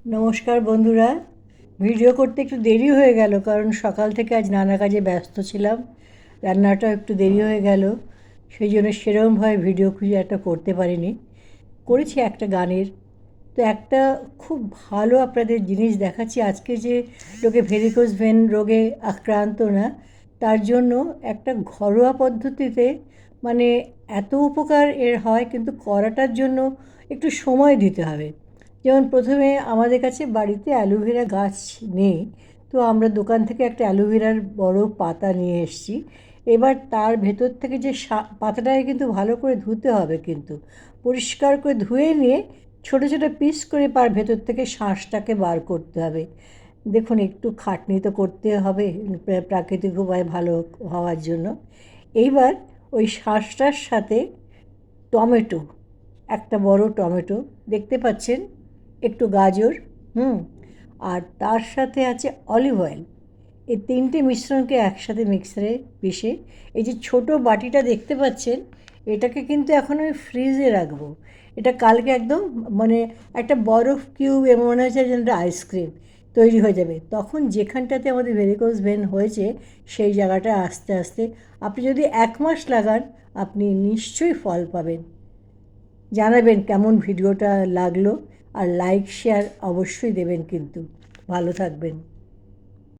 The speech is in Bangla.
নমস্কার বন্ধুরা। ভিডিও করতে একটু দেরি হয়ে গেল, কারণ সকাল থেকে আজ নানা কাজে ব্যস্ত ছিলাম। রান্নাটাও একটু দেরি হয়ে গেল, সেই জন্য সেরকমভাবে ভিডিও খুঁজে একটা করতে পারিনি। করেছি একটা গানের। তো একটা খুব ভালো আপনাদের জিনিস দেখাচ্ছি আজকে, যে লোকে ভেরিকোজ ভেন রোগে আক্রান্ত না, তার জন্য একটা ঘরোয়া পদ্ধতিতে, মানে এত উপকার এর হয়, কিন্তু করাটার জন্য একটু সময় দিতে হবে। যেমন প্রথমে আমাদের কাছে বাড়িতে অ্যালোভেরা গাছ নেই, তো আমরা দোকান থেকে একটা অ্যালোভেরার বড় পাতা নিয়ে এসেছি। এবার তার ভেতর থেকে যে পাতাটাকে কিন্তু ভালো করে ধুতে হবে, কিন্তু পরিষ্কার করে ধুয়ে নিয়ে ছোটো ছোটো পিস করে তার ভেতর থেকে শাঁসটাকে বার করতে হবে। দেখুন, একটু খাটনি তো করতে হবে প্রাকৃতিক উপায় ভালো হওয়ার জন্য। এইবার ওই শাঁসটার সাথে টমেটো, একটা বড় টমেটো দেখতে পাচ্ছেন, একটু গাজর, আর তার সাথে আছে অলিভ অয়েল। এই তিনটে মিশ্রণকে একসাথে মিক্সারে পিষে, এই যে ছোট বাটিটা দেখতে পাচ্ছেন, এটাকে কিন্তু এখন আমি ফ্রিজে রাখবো। এটা কালকে একদম, মানে একটা বরফ কিউব, এমন মনে হচ্ছে যেন একটা আইসক্রিম তৈরি হয়ে যাবে। তখন যেখানটাতে আমাদের ভেরিকোজ ভেন হয়েছে, সেই জায়গাটা আস্তে আস্তে, আপনি যদি 1 মাস লাগান, আপনি নিশ্চয়ই ফল পাবেন। জানাবেন কেমন ভিডিওটা লাগলো, আর লাইক শেয়ার অবশ্যই দেবেন কিন্তু। ভালো থাকবেন।